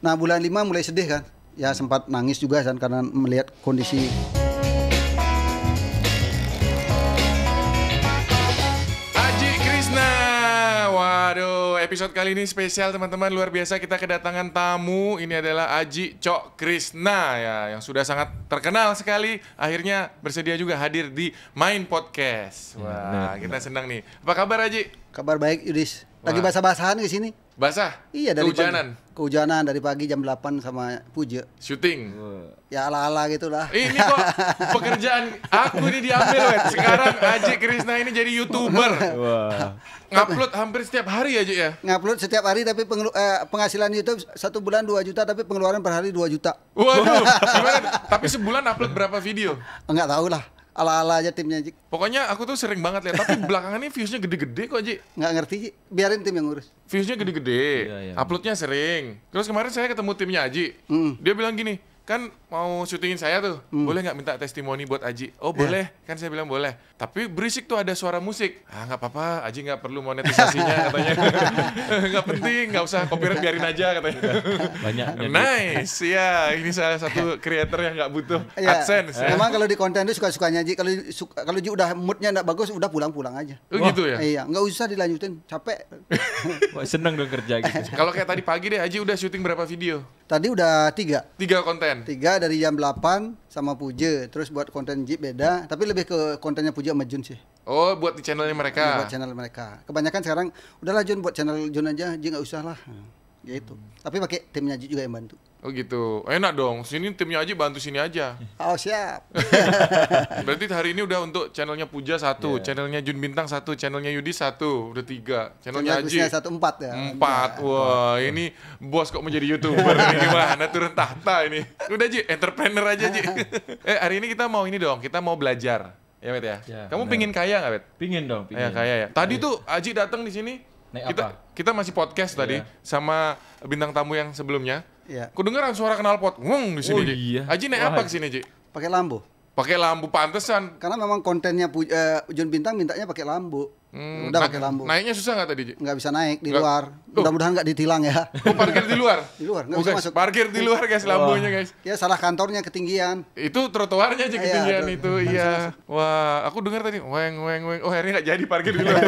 Nah bulan 5 mulai sedih kan. Ya sempat nangis juga kan karena melihat kondisi. Aji Krishna. Waduh, episode kali ini spesial teman-teman, luar biasa. Kita kedatangan tamu. Ini adalah Aji Cok Krishna ya, yang sudah sangat terkenal sekali. Akhirnya bersedia juga hadir di Main Podcast. Wah, kita senang nih. Apa kabar Aji? Kabar baik Yudis. Lagi Wah. basah-basahan ke sini. Basah? Iya dari Kehujanan? Kehujanan dari pagi jam 8 sama Puja. Syuting? Ya ala-ala gitulah. Ini kok pekerjaan aku ini diambil, wet. Sekarang Aji Krishna ini jadi YouTuber. Wah. Ngupload hampir setiap hari aja ya? Ngupload setiap hari tapi penghasilan YouTube 1 bulan 2 juta tapi pengeluaran per hari 2 juta. Waduh, gimana? Tapi sebulan upload berapa video? Enggak tahu lah. Ala-ala aja timnya Ji. Pokoknya aku tuh sering banget lihat, tapi belakangan ini viewsnya gede-gede kok Ji. Nggak ngerti Ji. Biarin tim yang ngurus. Viewsnya gede-gede, Iya, iya. uploadnya sering. Terus kemarin saya ketemu timnya Aji, dia bilang gini, kan mau syutingin saya tuh, boleh nggak minta testimoni buat Aji? Oh boleh, kan saya bilang boleh. Tapi berisik tuh ada suara musik. Ah nggak apa-apa, Aji nggak perlu monetisasinya katanya. Nggak penting, nggak usah copyright, biarin aja katanya. Banyak. Nice, ya ini salah satu creator yang nggak butuh Ya, AdSense. Ya. memang kalau di konten itu suka-sukanya Ji. Kalau Ji udah moodnya nggak bagus, udah pulang-pulang aja. Oh gitu ya? Iya, nggak usah dilanjutin, capek. Wah, seneng dong kerja gitu. Kalau kayak tadi pagi deh, Aji udah syuting berapa video? Tadi udah 3 konten. dari jam 8 sama Puja. Terus buat konten Ji beda, tapi lebih ke kontennya Puja sama Jun sih. Oh, buat di channelnya mereka. Buat channel mereka. Kebanyakan sekarang udahlah Jun buat channel Jun aja, Ji nggak usah lah. Gitu. Tapi pakai timnya Ji juga yang bantu. Oh gitu, enak dong. Sini timnya Aji bantu sini aja. Oh siap. Berarti hari ini udah untuk channelnya Puja 1, channelnya Jun Bintang 1, channelnya Yudi 1, udah 3. Channelnya Aji 1 4 ya. 4. Wah, ini bos kok menjadi YouTuber ini gimana turun tahta ini. Udah Ji, entrepreneur aja Ji. Hari ini kita mau ini dong, kita mau belajar. Ya Bet ya. Ya, Kamu benar. pingin kaya nggak Bet? Pingin dong, Ya pingin. kaya ya. Tadi tuh Aji datang di sini. Naik Kita apa? kita masih podcast tadi Iya. sama bintang tamu yang sebelumnya. Iya. Kudengeran suara knalpot. Wong di sini Oh, Ji. iya. Aji naik Wah. apa ke sini Ji? Pakai lampu. Pakai lampu pantesan. Karena memang kontennya Jun Bintang mintanya pakai lampu. Udah pakai lampu. Naiknya susah nggak tadi Ji? Nggak bisa naik di Nggak. luar. Mudah-mudahan nggak ditilang ya. Oh, parkir di luar? Di luar, nggak Oh, bisa guys, masuk. parkir di luar guys lampunya guys. Ya salah kantornya ketinggian. Itu trotoarnya aja Iya, ketinggian tuh. itu, iya. Wah, aku dengar tadi, weng. Oh, akhirnya nggak jadi parkir di luar.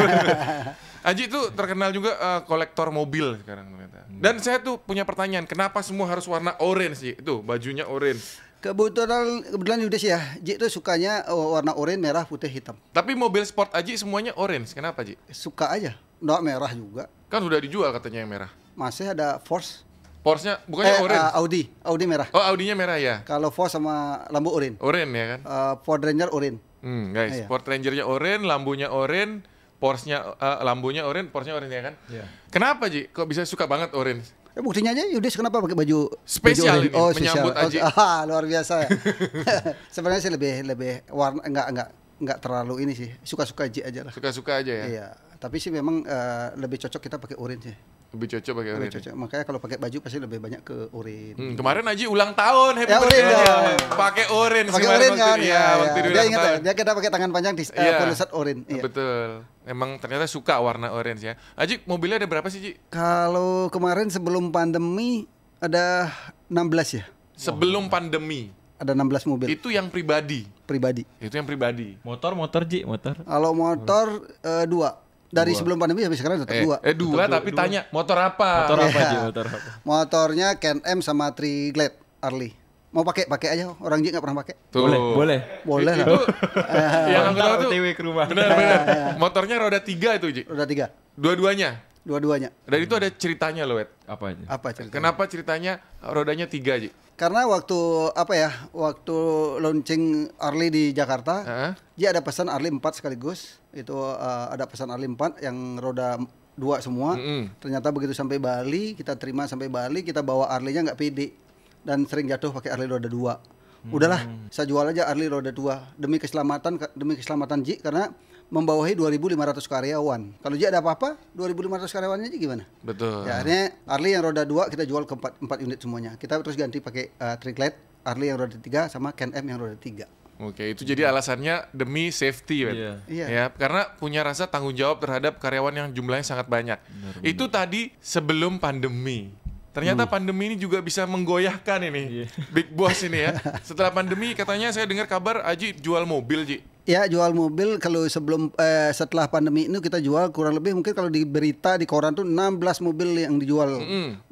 Aji tuh terkenal juga kolektor mobil sekarang ternyata. Dan saya tuh punya pertanyaan, kenapa semua harus warna orange sih? Itu bajunya orange. Kebetulan Yudis ya, Ji itu sukanya warna oranye, merah, putih, hitam. Tapi mobil sport Aji semuanya orange. Kenapa, Ji? Suka aja. Nggak merah juga. Kan udah dijual katanya yang merah. Masih ada Force. Porsche-nya bukannya orange. Audi merah. Oh, Audinya merah ya. Kalau Force sama lampu oranye. Orange ya kan? Ford Ranger oranye. Guys, Iya. Ford Ranger-nya orange, lampunya orange, Porsche-nya lampunya orange, Porsche-nya orange ya kan? Iya. Kenapa, Ji? Kok bisa suka banget orange? Buktinya aja Yudis kenapa pakai baju Spesial baju ini, orange? menyambut spesial. Aji. Luar biasa ya. Sebenarnya sih lebih warna enggak terlalu ini sih. Suka-suka Ji aja lah. Suka-suka aja ya? Iya, tapi sih memang lebih cocok kita pakai orange ya. Lebih cocok pakai Lebih orange. cocok. Makanya kalau pakai baju pasti lebih banyak ke orange. Kemarin Aji ulang tahun, happy Ya, birthday. orange, ya. Pakai orange Pakai kemarin orange kan? Iya, waktu dia Dia ulang ingat tahun. ya, dia kita pakai tangan panjang di Iya. polisat orange. Iya. Betul. Emang ternyata suka warna orange ya. Aji, mobilnya ada berapa sih, Ji? Kalau kemarin sebelum pandemi ada 16 ya. Sebelum pandemi. Ada 16 mobil Itu yang pribadi. pribadi. Itu yang pribadi. Motor Ji, motor. Kalau motor 2. Dari sebelum pandemi sampai sekarang tetap 2. Dua tapi tanya motor apa? Motor apa Iya. Ji, motor apa? Motornya Can M sama Triglade Harley. Mau pakai aja. Orang Ji nggak pernah pakai. Tuh. Boleh. Boleh lah. Itu yang aku tahu tuh. OTW ke rumah. Benar. Motornya roda 3 itu, Ji. Roda 3. Dua-duanya. Dua-duanya. Dan itu ada ceritanya loh, Wet. Apa aja? Apa ceritanya? Kenapa ceritanya rodanya 3, Ji? Karena waktu waktu launching Harley di Jakarta, Heeh. dia ada pesan Harley 4 sekaligus. Itu ada pesan Harley 4 yang roda 2 semua. Ternyata begitu sampai Bali, kita terima sampai Bali, kita bawa Harley-nya nggak pede dan sering jatuh pakai Harley roda 2. Udahlah, saya jual aja Harley roda 2 demi keselamatan Ji, karena membawahi 2.500 karyawan. Kalau Ji ada apa-apa, 2.500 karyawannya Ji gimana? Betul. Ya, akhirnya Harley yang roda 2 kita jual ke 4 unit semuanya. Kita terus ganti pakai Triglade, Harley yang roda 3 sama Can M yang roda 3. Oke, itu jadi alasannya demi safety, Wet. Iya. Iya. Ya, karena punya rasa tanggung jawab terhadap karyawan yang jumlahnya sangat banyak. Itu tadi sebelum pandemi. Ternyata pandemi ini juga bisa menggoyahkan ini, Big Boss ini ya. Setelah pandemi katanya saya dengar kabar Aji jual mobil, Ji. Ya, jual mobil kalau setelah pandemi ini kita jual kurang lebih mungkin kalau di berita di koran tuh 16 mobil yang dijual.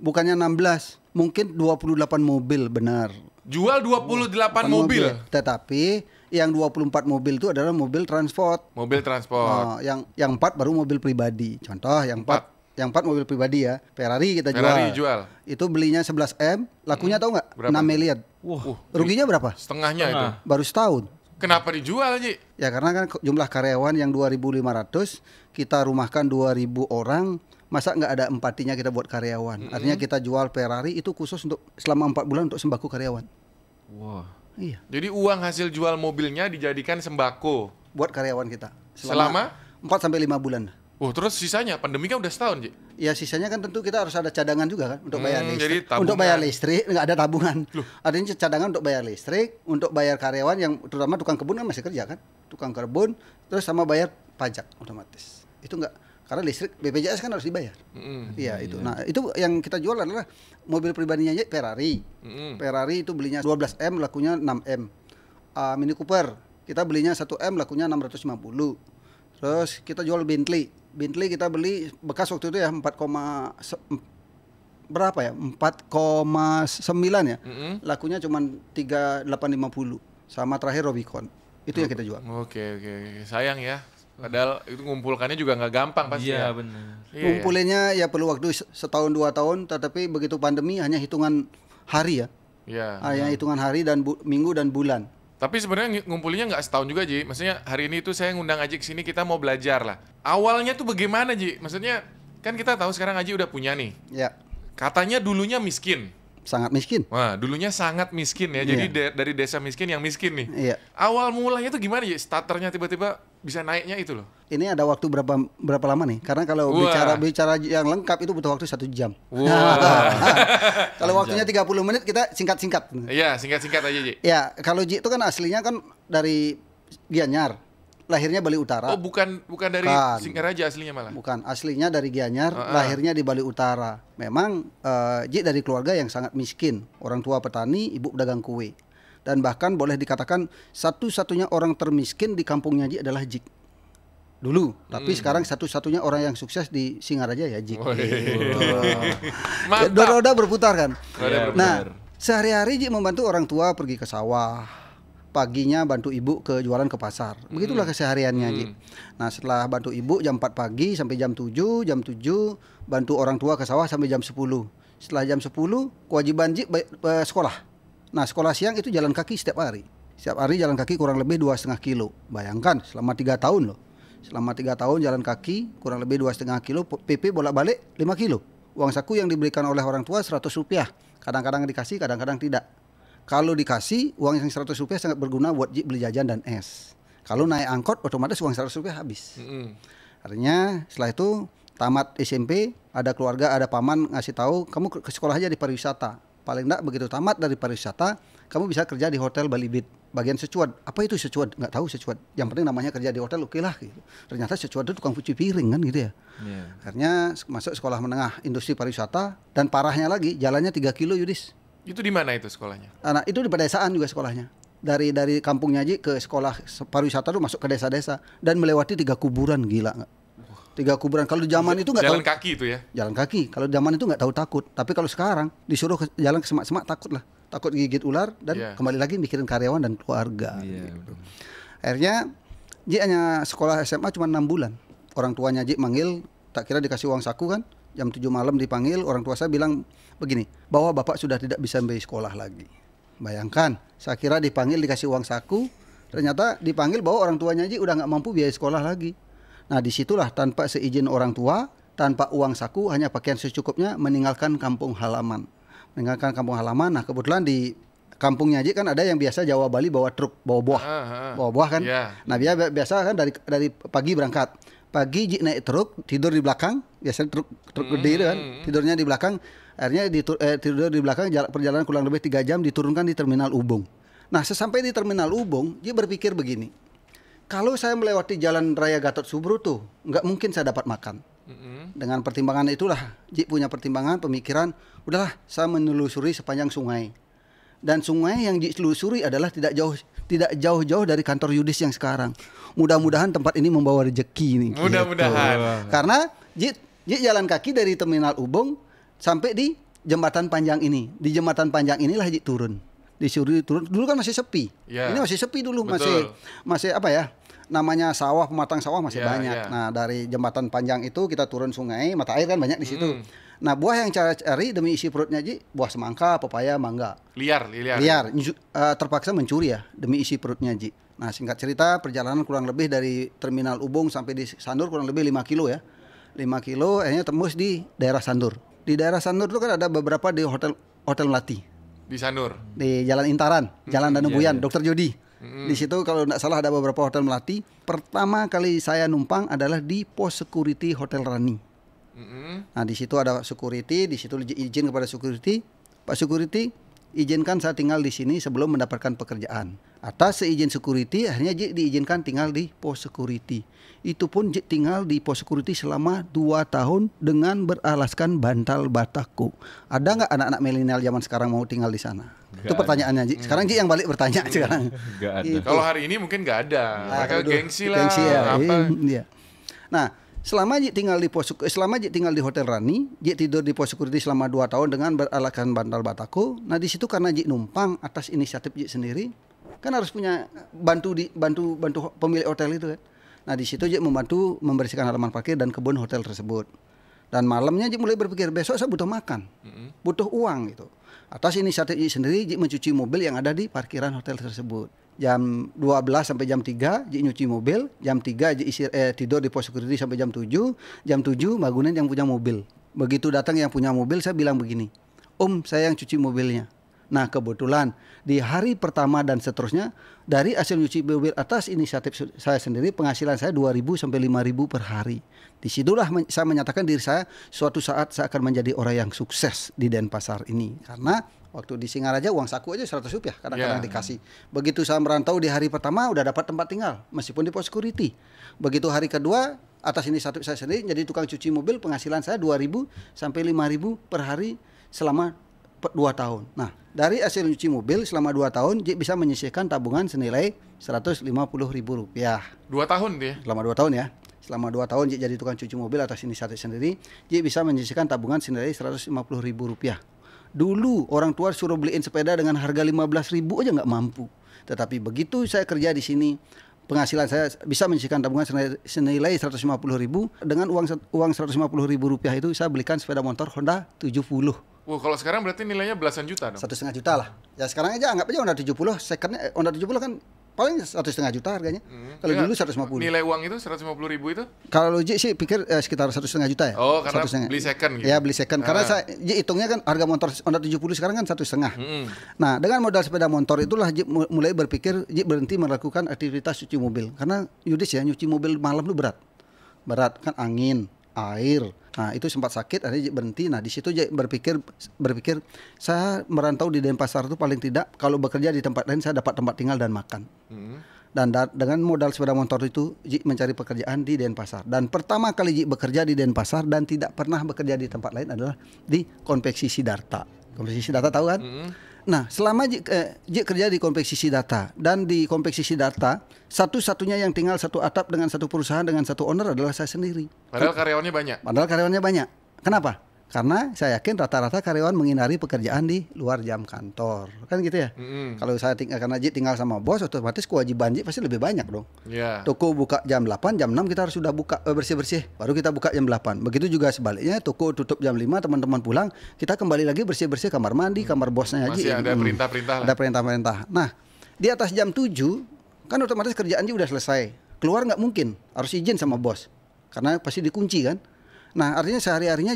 Bukannya 16, mungkin 28 mobil benar. Jual 28 mobil. Tetapi yang 24 mobil itu adalah mobil transport. Mobil transport. Yang 4 baru mobil pribadi. Contoh yang 4 mobil pribadi ya. Ferrari kita jual. Itu belinya 11 M, lakunya tahu nggak? 6 miliar. Wah, Ruginya berapa? Setengahnya itu. Baru setahun. Kenapa dijual, Ji? Ya karena kan jumlah karyawan yang 2.500, kita rumahkan 2.000 orang, masa nggak ada empatinya kita buat karyawan. Artinya kita jual Ferrari itu khusus untuk selama 4 bulan untuk sembako karyawan. wah. Iya, Jadi uang hasil jual mobilnya dijadikan sembako. buat karyawan kita. Selama? 4 sampai 5 bulan. Oh, terus sisanya pandemi kan udah setahun, Ji. Ya sisanya kan tentu kita harus ada cadangan juga kan untuk bayar Jadi listrik. tabungan. Untuk bayar listrik nggak ada tabungan. Artinya cadangan untuk bayar listrik, untuk bayar karyawan yang terutama tukang kebun kan masih kerja kan, tukang kebun, terus sama bayar pajak otomatis. Itu nggak, karena listrik BPJS kan harus dibayar. Iya itu. Nah itu yang kita jual adalah mobil pribadinya aja Ferrari. Ferrari itu belinya 12 M, lakunya 6 M. Mini Cooper kita belinya 1 M, lakunya 650. Terus kita jual Bentley. Bentley kita beli bekas waktu itu ya 4,9 ya. Lakunya cuma 3.850. Sama terakhir Rubicon. Itu yang kita jual. Oke. Sayang ya. Padahal itu ngumpulkannya juga nggak gampang pasti. Iya, ya. benar. Ngumpulinnya ya perlu waktu setahun 2 tahun, tetapi begitu pandemi hanya hitungan hari ya. Iya. Hanya hitungan hari dan minggu dan bulan. Tapi sebenarnya ngumpulinnya nggak setahun juga, Ji. Maksudnya hari ini tuh saya ngundang Aji ke sini, kita mau belajar lah. Awalnya tuh bagaimana, Ji? Maksudnya kan kita tahu sekarang Aji udah punya nih. Ya, Katanya dulunya miskin. sangat miskin. Wah, dulunya sangat miskin ya. Jadi dari desa miskin yang miskin nih. Iya. Awal mulanya tuh gimana, Ji? Starternya tiba-tiba bisa naiknya itu loh. Ini ada waktu berapa lama nih? Karena kalau bicara yang lengkap itu butuh waktu 1 jam. Wah. Kalau waktunya 30 menit kita singkat-singkat. Iya, singkat-singkat aja, Ji. Ya, kalau Ji itu kan aslinya kan dari Gianyar. Lahirnya Bali Utara. Oh, bukan dari Kan. Singaraja aslinya malah. Bukan, aslinya dari Gianyar, lahirnya di Bali Utara. Memang Ji dari keluarga yang sangat miskin. Orang tua petani, ibu pedagang kue. Dan bahkan boleh dikatakan satu-satunya orang termiskin di kampungnya Ji adalah Jik. Dulu, tapi sekarang satu-satunya orang yang sukses di Singaraja ya Jik. Mantap. Roda berputar kan. Iya, Nah, sehari-hari Ji membantu orang tua pergi ke sawah. Paginya bantu ibu ke jualan ke pasar. Begitulah kesehariannya Ji. Nah, setelah bantu ibu jam 4 pagi sampai jam 7 bantu orang tua ke sawah sampai jam 10. Setelah jam 10 kewajiban Ji sekolah. Nah, sekolah siang itu jalan kaki setiap hari. Setiap hari jalan kaki kurang lebih 2,5 kilo. Bayangkan selama 3 tahun loh. Selama 3 tahun jalan kaki kurang lebih 2,5 kilo, PP bolak-balik 5 kilo. Uang saku yang diberikan oleh orang tua 100 rupiah. Kadang-kadang dikasih, kadang-kadang tidak. Kalau dikasih, uang yang 100 rupiah sangat berguna buat beli jajan dan es. Kalau naik angkot, otomatis uang 100 rupiah habis. Artinya setelah itu tamat SMP, ada keluarga, ada paman ngasih tahu, kamu ke sekolah aja di pariwisata. Paling enggak begitu tamat dari pariwisata, kamu bisa kerja di hotel Bali Beat, bagian secuad. Apa itu secuad? Nggak tahu secuad. Yang penting namanya kerja di hotel, oke lah. Gitu. Ternyata secuad itu tukang cuci piring kan gitu ya. Akhirnya masuk sekolah menengah industri pariwisata, dan parahnya lagi jalannya 3 kilo Yudis. Itu di mana itu sekolahnya? Anak itu di pedesaan juga sekolahnya. Dari kampungnya Ji ke sekolah pariwisata tuh masuk ke desa-desa dan melewati 3 kuburan, gila nggak? 3 kuburan. Kalau zaman itu nggak tahu. Jalan kaki itu ya? Jalan kaki. Kalau zaman itu nggak tahu takut. Tapi kalau sekarang disuruh jalan ke semak-semak takut lah. Takut gigit ular dan kembali lagi mikirin karyawan dan keluarga. Gitu. Akhirnya Ji hanya sekolah SMA cuma 6 bulan. Orang tuanya Ji manggil, tak kira dikasih uang saku kan. Jam 7 malam dipanggil, orang tua saya bilang begini, bahwa bapak sudah tidak bisa membayar sekolah lagi. Bayangkan, saya kira dipanggil dikasih uang saku, ternyata dipanggil bahwa orang tuanya Ji udah nggak mampu biaya sekolah lagi. Nah disitulah tanpa seizin orang tua, tanpa uang saku, hanya pakaian secukupnya, meninggalkan kampung halaman. Meninggalkan kampung halaman, nah kebetulan di kampungnya Ji kan ada yang biasa Jawa Bali bawa truk, bawa buah. Bawa buah kan. Nah dia biasa kan dari pagi berangkat. Pagi Ji naik truk, tidur di belakang, biasanya truk gede itu kan, tidurnya di belakang. Akhirnya tidur di belakang, perjalanan kurang lebih 3 jam, diturunkan di Terminal Ubung. Nah sesampai di Terminal Ubung, Ji berpikir begini, kalau saya melewati jalan raya Gatot Subroto, nggak mungkin saya dapat makan. Dengan pertimbangan itulah Ji punya pertimbangan pemikiran, udahlah saya menelusuri sepanjang sungai. Dan sungai yang ditelusuri adalah tidak jauh-jauh dari kantor Yudis yang sekarang. Mudah-mudahan tempat ini membawa rezeki nih. Mudah-mudahan. Gitu. Karena Ji jalan kaki dari Terminal Ubung sampai di jembatan panjang ini. Di jembatan panjang inilah Ji turun. Disuruh turun. Dulu kan masih sepi. Ya. Ini masih sepi dulu, Betul. masih apa ya? Namanya sawah, pematang sawah masih Ya, banyak. ya. Nah, dari jembatan panjang itu kita turun sungai, mata air kan banyak di situ. Nah, buah yang cari demi isi perutnya Ji, buah semangka, pepaya, mangga. Liar. Terpaksa mencuri ya demi isi perutnya Ji. Nah, singkat cerita perjalanan kurang lebih dari Terminal Ubung sampai di Sandur kurang lebih 5 kilo ya. 5 kilo akhirnya tembus di daerah Sandur. Di daerah Sandur itu kan ada beberapa di hotel Melati. Di Sanur. Di Jalan Intaran, Jalan Danubuyan, iya. Dr. Jody. Di situ kalau tidak salah ada beberapa hotel Melati. Pertama kali saya numpang adalah di pos security Hotel Rani. Nah, di situ ada security, di situ izin kepada security, Pak Security, izinkan saya tinggal di sini sebelum mendapatkan pekerjaan. Atas seizin security, akhirnya diizinkan tinggal di pos security. Itu pun tinggal di pos security selama 2 tahun dengan beralaskan bantal bataku. Ada nggak anak-anak milenial zaman sekarang mau tinggal di sana? Nggak Itu pertanyaannya, Ji. Sekarang Ji yang balik bertanya sekarang. Nggak ada. Itu. Kalau hari ini mungkin nggak ada. Mereka Aduh, gengsi lah. ya. Apa? Iya. Nah, selama Ji tinggal di Hotel Rani, Ji tidur di pos security selama 2 tahun dengan beralaskan bantal bataku. Nah, di situ karena Ji numpang atas inisiatif Ji sendiri, kan harus punya bantu pemilik hotel itu kan. Nah, di situ Ji membantu membersihkan halaman parkir dan kebun hotel tersebut. Dan malamnya Ji mulai berpikir, besok saya butuh makan, butuh uang gitu. Atas inisiatif Ji sendiri, Ji mencuci mobil yang ada di parkiran hotel tersebut. Jam 12 sampai jam 3 Ji nyuci mobil, jam 3 Ji tidur di pos security sampai jam 7. Jam 7 bangunin yang punya mobil. Begitu datang yang punya mobil, saya bilang begini, Om, saya yang cuci mobilnya. Nah, kebetulan di hari pertama dan seterusnya dari hasil nyuci mobil atas inisiatif saya sendiri, penghasilan saya 2.000 sampai 5.000 per hari. Disitulah saya menyatakan diri saya suatu saat saya akan menjadi orang yang sukses di Denpasar ini. Karena waktu di Singaraja uang saku aja 100 rupiah kadang-kadang dikasih. Begitu saya merantau di hari pertama udah dapat tempat tinggal meskipun di pos security. Begitu hari kedua atas inisiatif saya sendiri jadi tukang cuci mobil, penghasilan saya 2.000 sampai 5.000 per hari selama 2 tahun. Nah, dari hasil cuci mobil selama 2 tahun Ji bisa menyisihkan tabungan senilai Rp150.000. 2 tahun dia. Selama 2 tahun ya. Selama 2 tahun Ji jadi tukang cuci mobil atas inisiatif sendiri, Ji bisa menyisihkan tabungan senilai Rp150.000. Dulu orang tua suruh beliin sepeda dengan harga 15.000 aja nggak mampu. Tetapi begitu saya kerja di sini, penghasilan saya bisa menyisihkan tabungan senilai 150.000. Dengan uang Rp150.000 itu saya belikan sepeda motor Honda 70. Wah, kalau sekarang berarti nilainya belasan juta dong. 1,5 juta lah. Ya sekarang aja anggap aja Honda 70, secondnya Honda 70 kan paling 1,5 juta harganya. Kalau dulu 150. Nilai uang itu 150.000 itu? Kalau Ji sih pikir sekitar 1,5 juta ya. Oh, karena 1,5. beli second gitu. Ya, beli second. Karena saya Ji hitungnya kan harga motor Honda 70 sekarang kan 1,5. Nah, dengan modal sepeda motor itulah Ji mulai berpikir Ji berhenti melakukan aktivitas cuci mobil. Karena Yudis ya nyuci mobil malam itu berat. Berat kan angin, air. Nah, itu sempat sakit, akhirnya berhenti. Nah, di situ Ji berpikir saya merantau di Denpasar itu paling tidak kalau bekerja di tempat lain saya dapat tempat tinggal dan makan. Dan dengan modal sepeda motor itu Ji mencari pekerjaan di Denpasar. Dan pertama kali Ji bekerja di Denpasar dan tidak pernah bekerja di tempat lain adalah di Konveksi Siddhartha. Konveksi Siddhartha tahu kan? Nah, selama Ji kerja di Konveksi Siddhartha dan di Konveksi Siddhartha, satu-satunya yang tinggal satu atap dengan satu perusahaan dengan satu owner adalah saya sendiri. Padahal karyawannya banyak. Padahal karyawannya banyak. Kenapa? Karena saya yakin rata-rata karyawan menghindari pekerjaan di luar jam kantor. Kan gitu ya. Kalau saya karena Ji tinggal sama bos, otomatis kewajiban Ji pasti lebih banyak dong. Iya. Toko buka jam 8, jam 6 kita harus sudah buka bersih-bersih. Baru kita buka jam 8. Begitu juga sebaliknya, toko tutup jam 5, teman-teman pulang, kita kembali lagi bersih-bersih kamar mandi, kamar bosnya Ji. Masih ada perintah-perintah lah. Ada perintah-perintah. Nah, di atas jam 7 kan otomatis kerjaan Ji udah selesai. Keluar nggak mungkin, harus izin sama bos. Karena pasti dikunci kan. Nah, artinya sehari-harinya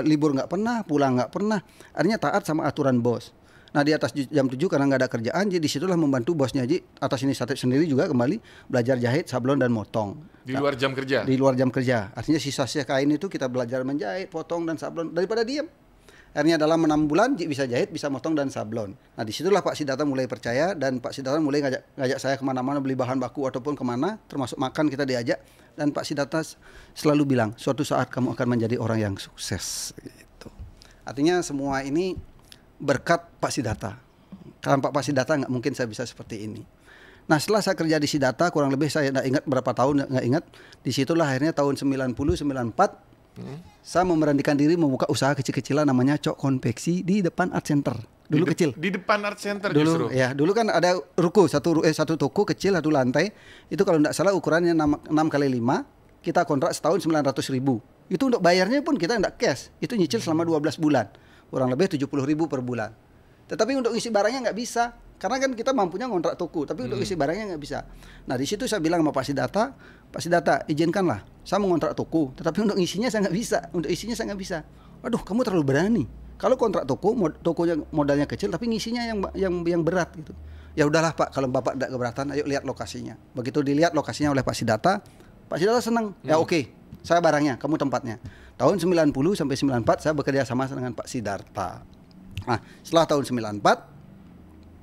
libur nggak pernah, pulang nggak pernah. Artinya taat sama aturan bos. Nah, di atas jam 7 karena nggak ada kerjaan, jadi disitulah membantu bosnya Ji atas inisiatif sendiri juga kembali belajar jahit, sablon dan motong. Di luar jam kerja. Di luar jam kerja. Artinya sisa-sisa kain itu kita belajar menjahit, potong dan sablon daripada diam. Akhirnya dalam 6 bulan Ji bisa jahit, bisa motong dan sablon. Nah disitulah Pak Sidarta mulai percaya dan Pak Sidarta mulai ngajak saya kemana-mana beli bahan baku ataupun kemana, termasuk makan kita diajak. Dan Pak Sidarta selalu bilang, suatu saat kamu akan menjadi orang yang sukses. Gitu. Artinya semua ini berkat Pak Sidarta. Karena Pak Sidarta nggak mungkin saya bisa seperti ini. Nah setelah saya kerja di Sidarta kurang lebih saya nggak ingat berapa tahun, nggak ingat. Disitulah akhirnya tahun 90-94 saya memberanikan diri membuka usaha kecil-kecilan namanya Cok Konveksi di depan Art Center. Dulu kecil. Di depan Art Center dulu, justru. Ya, dulu kan ada ruko, satu toko kecil, satu lantai. Itu kalau tidak salah ukurannya 6x5. Kita kontrak setahun 900.000. Itu untuk bayarnya pun kita tidak cash. Itu nyicil selama 12 bulan. Kurang lebih 70.000 per bulan. Tetapi untuk isi barangnya nggak bisa. Karena kan kita mampunya ngontrak toko, tapi untuk isi barangnya nggak bisa. Nah di situ saya bilang sama Pak Sidarta, izinkanlah, saya mau ngontrak toko, tetapi untuk isinya saya nggak bisa, untuk isinya saya nggak bisa. Waduh, kamu terlalu berani. Kalau kontrak toko, tokonya modalnya kecil, tapi ngisinya yang berat gitu. Ya udahlah Pak, kalau Bapak tidak keberatan, ayo lihat lokasinya. Begitu dilihat lokasinya oleh Pak Sidarta senang. Ya oke, saya barangnya, kamu tempatnya. Tahun 90 sampai 94 saya bekerja sama dengan Pak Sidarta. Nah, setelah tahun 94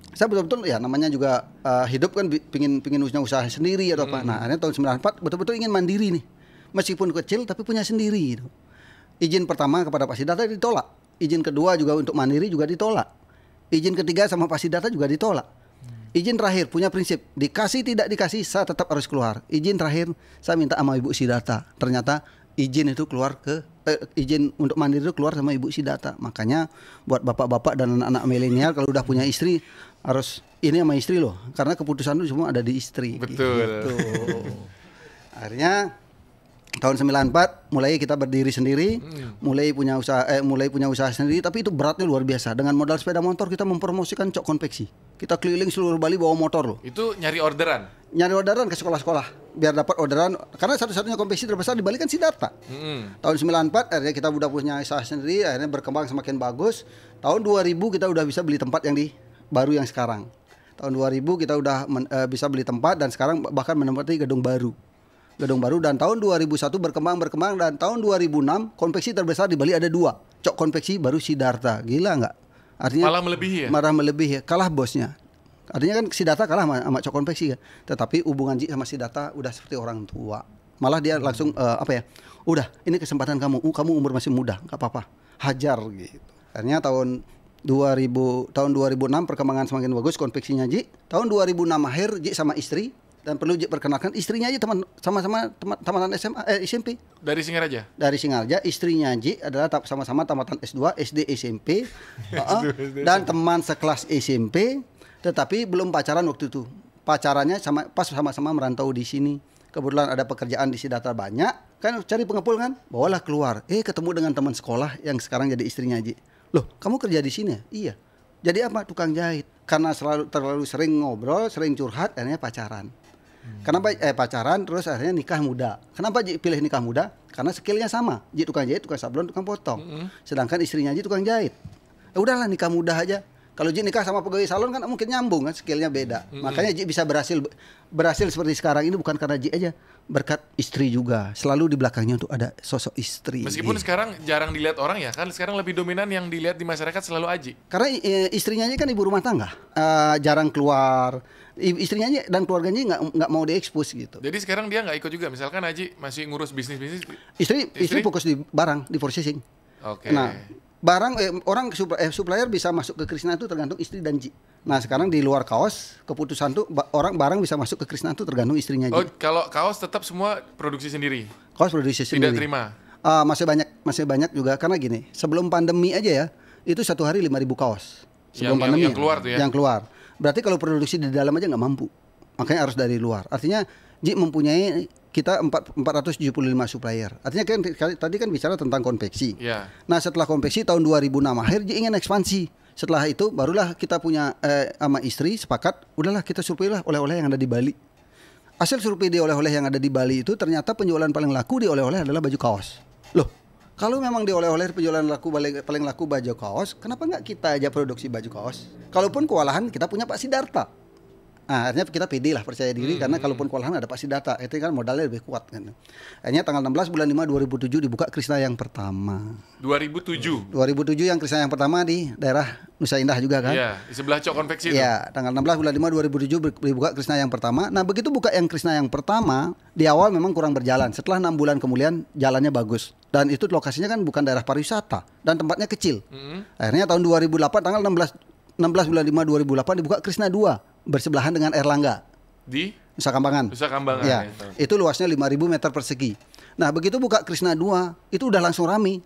saya betul-betul ya namanya juga hidup kan pingin punya usaha sendiri atau apa. Nah, akhirnya tahun 94 betul-betul ingin mandiri nih. Meskipun kecil tapi punya sendiri gitu. Izin pertama kepada Pak Sidarta ditolak. Izin kedua juga untuk mandiri juga ditolak. Izin ketiga sama Pak Sidarta juga ditolak. Izin terakhir punya prinsip, dikasih tidak dikasih saya tetap harus keluar. Izin terakhir saya minta sama Ibu Sidarta. Ternyata izin itu keluar izin untuk mandiri itu keluar sama Ibu Sidarta. Makanya buat bapak-bapak dan anak-anak milenial kalau udah punya istri harus ini sama istri loh, karena keputusan itu semua ada di istri. Betul. Gitu. Akhirnya tahun 94 mulai kita berdiri sendiri, mulai punya usaha sendiri, tapi itu beratnya luar biasa. Dengan modal sepeda motor kita mempromosikan Cok Konveksi. Kita keliling seluruh Bali bawa motor loh. Itu nyari orderan Ke sekolah-sekolah biar dapat orderan, karena satu-satunya konveksi terbesar di Bali kan Sidarta. Tahun 94 akhirnya kita udah punya usaha sendiri, akhirnya berkembang semakin bagus. Tahun 2000 kita udah bisa beli tempat baru yang sekarang. Tahun 2000 kita udah bisa beli tempat dan sekarang bahkan menempati gedung baru dan tahun 2001 berkembang dan tahun 2006 konveksi terbesar di Bali ada 2, Cok Konveksi baru Sidarta. Gila nggak? Artinya malah melebihi ya, kalah bosnya. Artinya kan Sidarta kalah sama Cok Konveksi kan. Tetapi hubungan Ji sama Sidarta udah seperti orang tua. Malah dia langsung udah ini kesempatan kamu umur masih muda, nggak apa-apa, hajar gitu. Akhirnya tahun 2006 perkembangan semakin bagus konveksinya Ji. Tahun 2006 akhir Ji sama istri, dan perlu Ji perkenalkan istrinya Ji sama-sama tamatan SMP. Dari Singaraja. Dari Singaraja, istrinya Ji adalah sama-sama tamatan S2, SD, SMP. Dan teman sekelas SMP, tetapi belum pacaran waktu itu. Pacarannya pas sama-sama merantau di sini. Kebetulan ada pekerjaan di Sidarta banyak, kan cari pengepul kan, bawalah keluar. Ketemu dengan teman sekolah yang sekarang jadi istrinya Ji. Loh, kamu kerja di sini ya? Iya. Jadi apa? Tukang jahit. Karena terlalu sering ngobrol, sering curhat, akhirnya pacaran. Kenapa pacaran terus akhirnya nikah muda. Kenapa Ji pilih nikah muda? Karena skillnya sama. Ji tukang jahit, tukang sablon, tukang potong. Sedangkan istrinya Ji tukang jahit. Udahlah nikah muda aja. Kalau Ji nikah sama pegawai salon kan mungkin nyambung kan, skillnya beda. Makanya Ji bisa berhasil seperti sekarang ini bukan karena Ji aja, berkat istri juga. Selalu di belakangnya untuk ada sosok istri. Meskipun sekarang jarang dilihat orang ya, kan sekarang lebih dominan yang dilihat di masyarakat selalu Aji. Karena istrinya aja kan ibu rumah tangga, jarang keluar. Istrinya aja dan keluarganya nggak mau diekspos gitu. Jadi sekarang dia nggak ikut juga, misalkan Aji masih ngurus bisnis. Istri fokus di barang, di processing. Oke. Nah, barang orang supplier bisa masuk ke Krisna itu tergantung istri dan Ji. Nah sekarang di luar kaos keputusan tuh barang bisa masuk ke Krisna itu tergantung istrinya Ji. Oh kalau kaos tetap semua produksi sendiri? Kaos produksi sendiri. Tidak terima? Masih banyak juga karena gini, sebelum pandemi aja ya itu satu hari 5.000 kaos. Sebelum pandemi yang keluar tuh ya? Yang keluar. Berarti kalau produksi di dalam aja nggak mampu, makanya harus dari luar. Artinya Ji mempunyai kita 475 supplier. Artinya kan tadi kan bicara tentang konveksi. Yeah. Nah setelah konveksi tahun 2006 akhir Ji ingin ekspansi. Setelah itu barulah kita punya sama istri sepakat, udahlah kita surveilah oleh-oleh yang ada di Bali. Hasil survei di oleh-oleh yang ada di Bali itu ternyata penjualan paling laku di oleh-oleh adalah baju kaos. Loh, kalau memang di oleh-oleh penjualan paling laku baju kaos, kenapa nggak kita aja produksi baju kaos? Kalaupun kewalahan kita punya Pak Sidarta. Akhirnya kita pede lah, percaya diri karena kalaupun kewalahan ada pasti data. Itu kan modalnya lebih kuat kan. Akhirnya tanggal 16 bulan 5 2007 dibuka Krishna yang pertama. 2007 2007 yang Krishna yang pertama di daerah Nusa Indah juga kan. Iya, di sebelah Cok Konveksi itu. Iya, tanggal 16 bulan 5 2007 dibuka Krishna yang pertama. Nah, begitu buka yang Krishna yang pertama, di awal memang kurang berjalan. Setelah 6 bulan kemudian jalannya bagus. Dan itu lokasinya kan bukan daerah pariwisata dan tempatnya kecil. Akhirnya tahun 2008 tanggal 16 bulan 5 2008 dibuka Krishna 2 bersebelahan dengan Erlangga Di Nusa Kambangan. Nusa Kambangan. Ya, itu luasnya 5.000 meter persegi. Nah, begitu buka Krishna 2 itu udah langsung rame.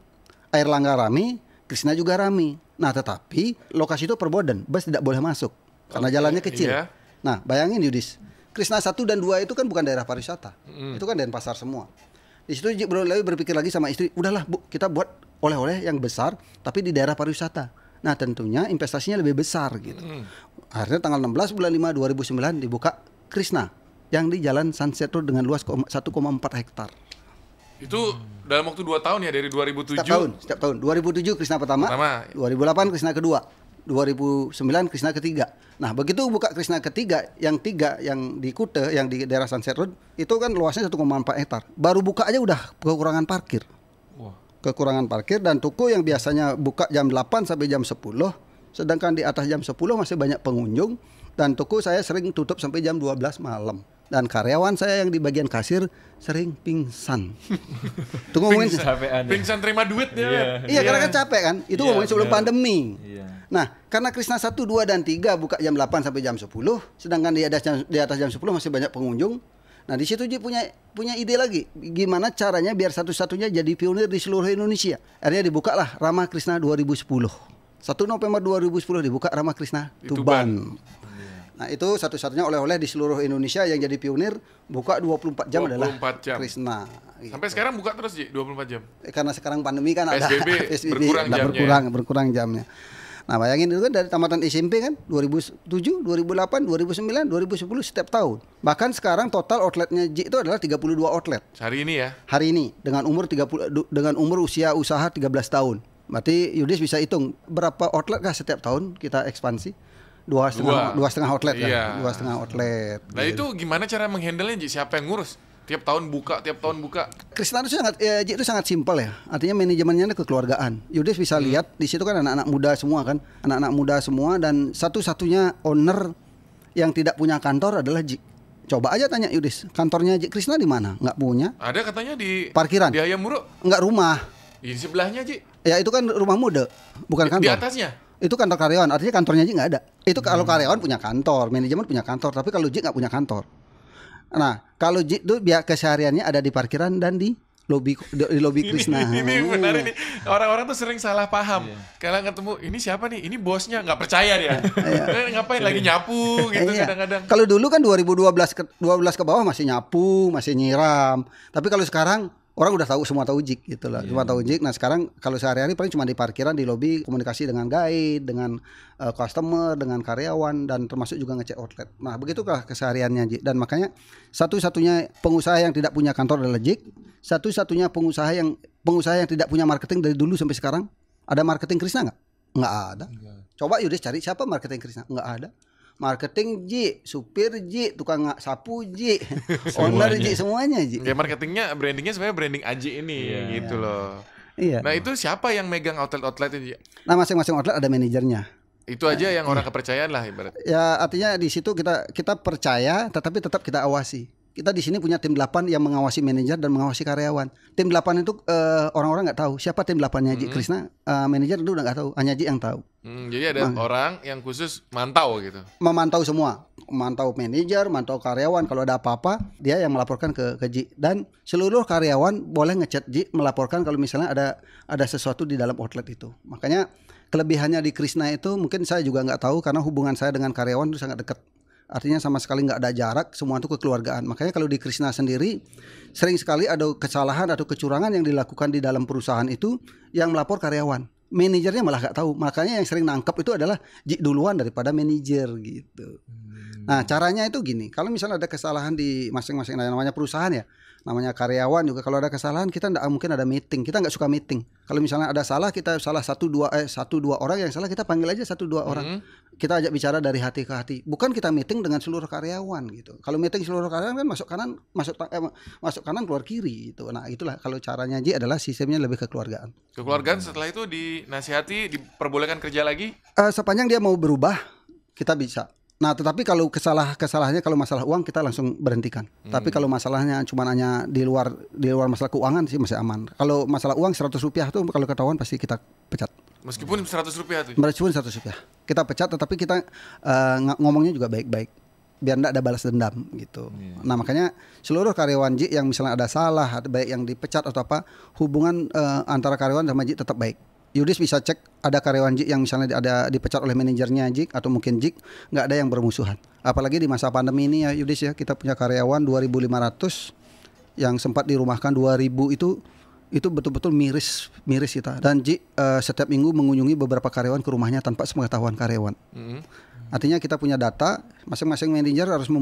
Erlangga rame, Krishna juga rame. Nah, tetapi lokasi itu perboden, bus tidak boleh masuk karena jalannya kecil. Iya. Nah, bayangin Yudis, Krishna 1 dan 2 itu kan bukan daerah pariwisata. Itu kan Denpasar semua. Di situ berpikir lagi sama istri, udahlah Bu, kita buat oleh-oleh yang besar tapi di daerah pariwisata. Nah, tentunya investasinya lebih besar gitu. Akhirnya tanggal 16 bulan 5 2009 dibuka Krishna yang di Jalan Sunset Road dengan luas 1,4 hektar. Itu dalam waktu 2 tahun ya, dari 2007. Setiap tahun. 2007 Krishna pertama. 2008 Krishna kedua. 2009 Krishna ketiga. Nah, begitu buka Krishna ketiga yang di Kute yang di daerah Sunset Road itu kan luasnya 1,4 hektar. Baru buka aja udah kekurangan parkir. Kekurangan parkir dan toko yang biasanya buka jam 8 sampai jam 10, sedangkan di atas jam 10 masih banyak pengunjung dan toko saya sering tutup sampai jam 12 malam. Dan karyawan saya yang di bagian kasir sering pingsan. Itu ngomongin Pingsan terima duit ya. Iya, karena kan capek kan. Itu ngomongin sebelum pandemi. Nah, karena Krishna 1, 2 dan 3 buka jam 8 sampai jam 10, sedangkan di atas jam 10 masih banyak pengunjung. Nah, di situ Ji punya ide lagi, gimana caranya biar satu-satunya jadi pionir di seluruh Indonesia. Akhirnya dibukalah Rama Krishna 2010. 1 November 2010 dibuka Rama Krishna Tuban. Nah, itu satu-satunya oleh-oleh di seluruh Indonesia yang jadi pionir buka 24 jam 24 adalah jam. Krishna. Gitu. Sampai sekarang buka terus Ji, 24 jam. Karena sekarang pandemi kan PSBB ada berkurang jamnya. Nah, bayangin itu kan dari tamatan SMP kan 2007, 2008, 2009, 2010 setiap tahun. Bahkan sekarang total outletnya Ji itu adalah 32 outlet. Hari ini ya. Hari ini dengan umur usia usaha 13 tahun. Berarti Yudis bisa hitung berapa outlet kah setiap tahun kita ekspansi? Dua setengah outlet kan. Iya. 2,5 outlet. Nah, itu gimana cara menghandle-nya Ji? Siapa yang ngurus? Tiap tahun buka. Krishna itu sangat simpel ya. Artinya manajemennya kekeluargaan. Yudis bisa lihat di situ kan anak-anak muda semua dan satu-satunya owner yang tidak punya kantor adalah Ji. Coba aja tanya Yudis, kantornya Ji Krishna di mana? Nggak punya. Ada katanya di parkiran. Di Ayam Muruk. Nggak rumah. Di sebelahnya Ji. Ya itu kan rumah muda, bukan kantor. Di atasnya. Itu kantor karyawan. Artinya kantornya Ji nggak ada. Itu kalau karyawan punya kantor, manajemen punya kantor. Tapi kalau Ji nggak punya kantor. Nah, kalau Ji itu biar kesehariannya ada di parkiran dan di lobi Krishna. Ini benar ini. Orang-orang tuh sering salah paham. Kalau ketemu ini siapa nih? Ini bosnya, nggak percaya dia. Ngapain lagi nyapu gitu kadang-kadang. Kalau dulu kan 2012 ke bawah masih nyapu, masih nyiram. Tapi kalau sekarang orang udah semua tahu Jik gitu lah. Semua tahu Jik. Nah, sekarang kalau sehari-hari paling cuma di parkiran, di lobi, komunikasi dengan guide, dengan customer, dengan karyawan dan termasuk juga ngecek outlet. Nah, begitulah kesehariannya Jik. Dan makanya satu-satunya pengusaha yang tidak punya kantor adalah Jik. Satu-satunya pengusaha yang tidak punya marketing dari dulu sampai sekarang. Ada marketing Krishna nggak? Nggak ada. Coba Yudis cari siapa marketing Krishna? Nggak ada. Marketing Ji, supir Ji, tukang sapu Ji, owner Ji, semuanya Ji. Ya brandingnya sebenarnya branding Aji ini gitu loh. Iya. Nah, itu siapa yang megang outlet Ji? Nah, masing-masing outlet ada manajernya. Itu aja yang orang kepercayaan lah ibarat. Ya, artinya di situ kita percaya, tetapi tetap kita awasi. Kita di sini punya tim 8 yang mengawasi manajer dan mengawasi karyawan. Tim 8 itu orang-orang nggak tahu siapa tim 8-nya Ji Krishna. Manajer itu udah nggak tahu, hanya Ji yang tahu. Jadi ada orang yang khusus mantau gitu. Memantau semua, memantau manajer, memantau karyawan. Kalau ada apa-apa, dia yang melaporkan ke Ji. Dan seluruh karyawan boleh ngechat Ji melaporkan kalau misalnya ada sesuatu di dalam outlet itu. Makanya kelebihannya di Krishna itu mungkin saya juga nggak tahu karena hubungan saya dengan karyawan itu sangat dekat. Artinya sama sekali nggak ada jarak, semua itu kekeluargaan. Makanya kalau di Krishna sendiri sering sekali ada kesalahan atau kecurangan yang dilakukan di dalam perusahaan itu yang melapor karyawan. Manajernya malah nggak tahu. Makanya yang sering nangkep itu adalah Ji duluan daripada manajer gitu. Nah, caranya itu gini. Kalau misalnya ada kesalahan di masing-masing namanya perusahaan ya, namanya karyawan juga kalau ada kesalahan kita nggak mungkin ada meeting. Kita nggak suka meeting. Kalau misalnya ada salah kita salah satu dua orang yang salah kita panggil aja 1-2 orang. kita ajak bicara dari hati ke hati. Bukan kita meeting dengan seluruh karyawan gitu. Kalau meeting seluruh karyawan kan masuk kanan keluar kiri gitu. Nah, itulah kalau caranya Ji adalah sistemnya lebih kekeluargaan. Kekeluargaan setelah itu dinasihati, diperbolehkan kerja lagi? Sepanjang dia mau berubah, kita bisa. Nah, tetapi kalau kesalahannya kalau masalah uang kita langsung berhentikan. Tapi kalau masalahnya cuma hanya di luar masalah keuangan sih masih aman. Kalau masalah uang 100 rupiah tuh kalau ketahuan pasti kita pecat. Meskipun 100 rupiah tuh? Meskipun 100 rupiah. Kita pecat, tetapi kita ngomongnya juga baik-baik. Biar enggak ada balas dendam gitu. Nah, makanya seluruh karyawan Ji yang misalnya ada salah, baik yang dipecat atau apa, hubungan antara karyawan sama Ji tetap baik. Yudis bisa cek ada karyawan Jik yang misalnya ada dipecat oleh manajernya Jik atau mungkin Jik, nggak ada yang bermusuhan. Apalagi di masa pandemi ini ya Yudis ya, kita punya karyawan 2.500 yang sempat dirumahkan 2.000 itu betul-betul miris kita. Dan Jik setiap minggu mengunjungi beberapa karyawan ke rumahnya tanpa sepengetahuan karyawan. Artinya kita punya data, masing-masing manajer harus